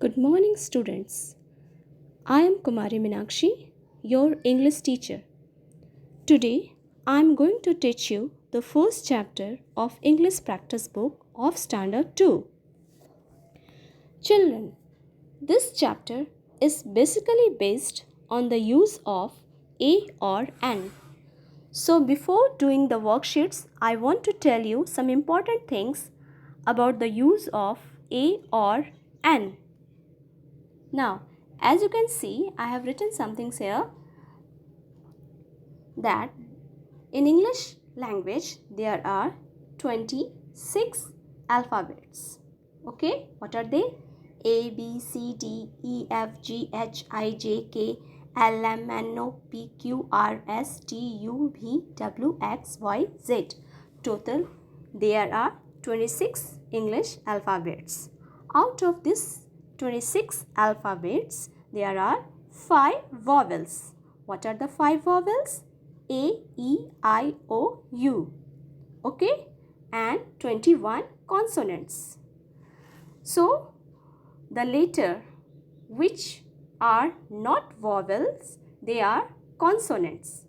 Good morning, students. I am Meenakshi, your English teacher. Today, I am going to teach you the first chapter of English practice book of Standard 2. Children, this chapter is basically based on the use of a or an. So before doing the worksheets, I want to tell you some important things about the use of a or an. Now, as you can see, I have written some things here that in English language there are 26 alphabets. Okay, what are they? A, B, C, D, E, F, G, H, I, J, K, L, M, N, O, P, Q, R, S, T, U, V, W, X, Y, Z. Total, there are 26 English alphabets. Out of this 26 alphabets, there are 5 vowels. What are the 5 vowels? A, E, I, O, U. Okay? And 21 consonants. So, the letter which are not vowels, they are consonants.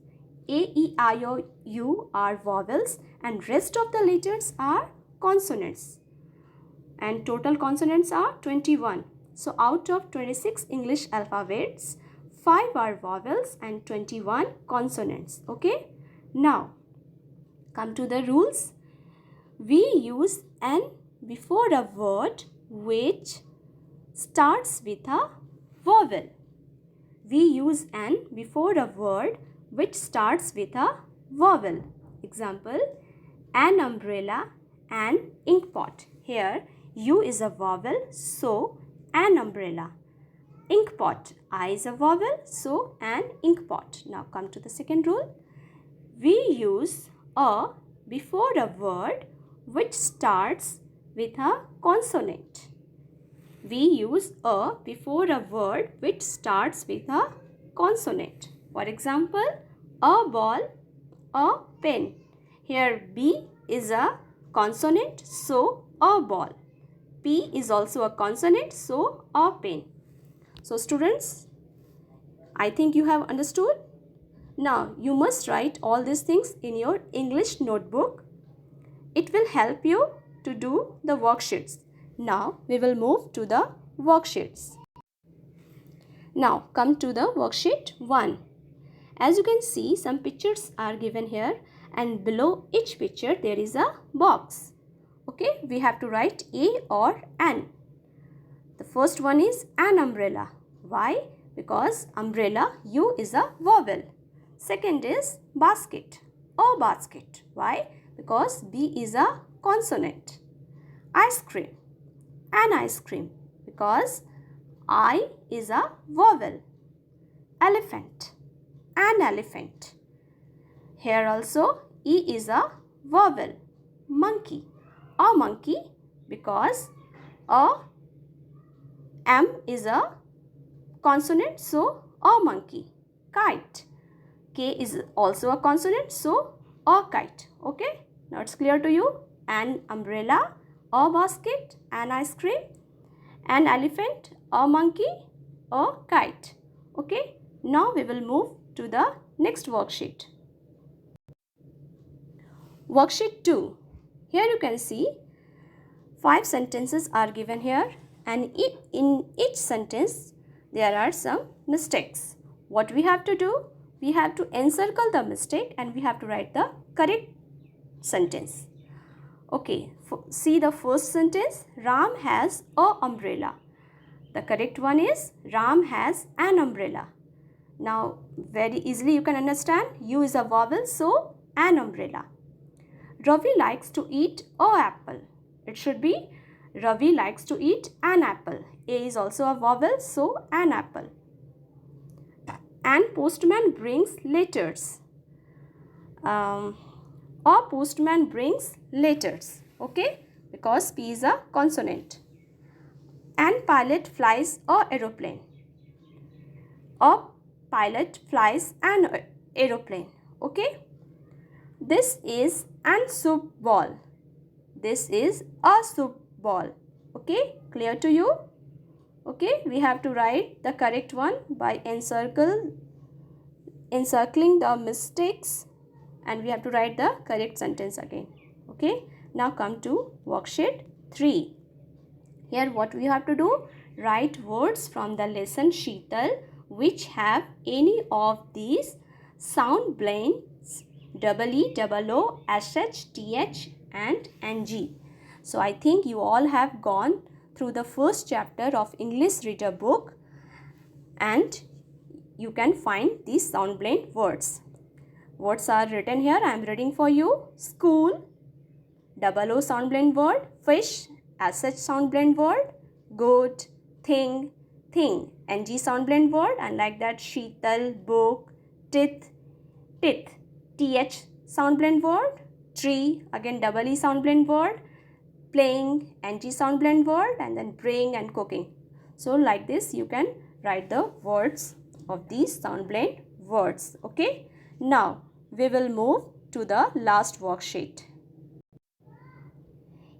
A, E, I, O, U are vowels and rest of the letters are consonants. And total consonants are 21. So, out of 26 English alphabets, 5 are vowels and 21 consonants. Okay? Now, come to the rules. We use an before a word which starts with a vowel. We use an before a word which starts with a vowel. Example, an umbrella, an ink pot. Here, U is a vowel, so an umbrella. Ink pot, I is a vowel, so an ink pot. Now come to the second rule. We use a before a word which starts with a consonant. We use a before a word which starts with a consonant. For example, a ball, a pen. Here B is a consonant, so a ball. P is also a consonant, so a pen. So students, I think you have understood. Now you must write all these things in your English notebook. It will help you to do the worksheets. Now we will move to the worksheets. Now come to the worksheet 1. As you can see, some pictures are given here and below each picture there is a box. Okay, we have to write a or an. The first one is an umbrella. Why? Because umbrella, U is a vowel. Second is basket, a basket. Why? Because B is a consonant. Ice cream, an ice cream. Because I is a vowel. Elephant, an elephant. Here also E is a vowel. Monkey, a monkey, because a M is a consonant, so a monkey. Kite, K is also a consonant, so a kite. Okay, now it's clear to you. An umbrella, a basket, an ice cream, an elephant, a monkey, a kite. Okay, now we will move to the next worksheet. Worksheet 2. Here you can see 5 sentences are given here and in each sentence there are some mistakes. What we have to do? We have to encircle the mistake and we have to write the correct sentence. Okay, see the first sentence. Ram has a umbrella. The correct one is Ram has an umbrella. Now very easily you can understand. U is a vowel, so an umbrella. Ravi likes to eat a apple. It should be Ravi likes to eat an apple. A is also a vowel, so an apple. And postman brings letters. A postman brings letters. Okay, because P is a consonant. And pilot flies a aeroplane. A pilot flies an aeroplane. Okay. This is an soup ball. This is a soup ball. Okay, clear to you? Okay, we have to write the correct one by encircling the mistakes, and we have to write the correct sentence again. Okay, now come to worksheet 3. Here what we have to do, write words from the lesson Sheetal which have any of these sound blends EE, SH, TH and NG. So I think you all have gone through the first chapter of English reader book and you can find these sound blend words. Words are written here. I am reading for you. School, O sound blend word. Fish, SH sound blend word. Good, thing, NG sound blend word, and like that Sheetal, book, teeth, TH sound blend word. Tree, again E sound blend word. Playing, NG sound blend word, and then bring and cooking. So like this you can write the words of these sound blend words. Okay, now we will move to the last worksheet.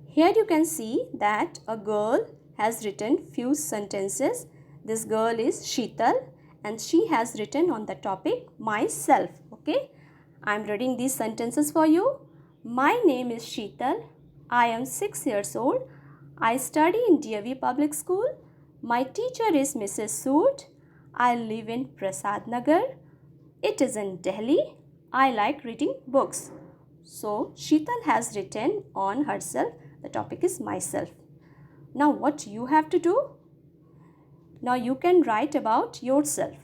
Here you can see that a girl has written few sentences. This girl is Sheetal and she has written on the topic myself. Okay, I am reading these sentences for you. My name is Sheetal. I am 6 years old. I study in DAV Public School. My teacher is Mrs. Sood. I live in Prasad Nagar. It is in Delhi. I like reading books. So Sheetal has written on herself. The topic is myself. Now what you have to do? Now you can write about yourself.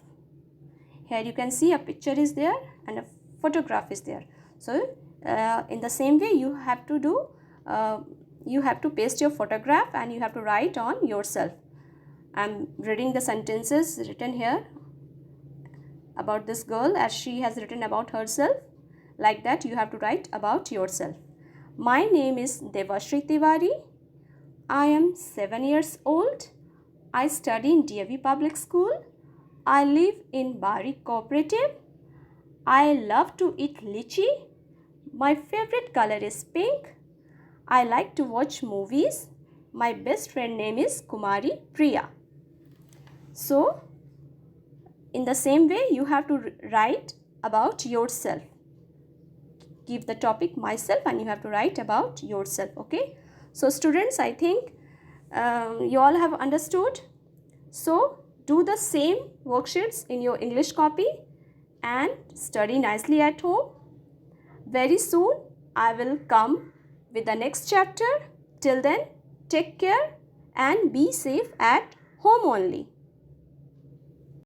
Here you can see a picture is there and a photograph is there. So in the same way you have to do, you have to paste your photograph and you have to write on yourself. I am reading the sentences written here about this girl as she has written about herself. Like that you have to write about yourself. My name is Devashri Tiwari. I am 7 years old. I study in DAV Public School. I live in Bari Cooperative. I love to eat lychee. My favorite color is pink. I like to watch movies. My best friend name is Kumari Priya. So, in the same way, you have to write about yourself. Give the topic myself and you have to write about yourself. Okay. So, students, I think you all have understood. So, do the same worksheets in your English copy and study nicely at home. Very soon, I will come with the next chapter. Till then, take care and be safe at home only.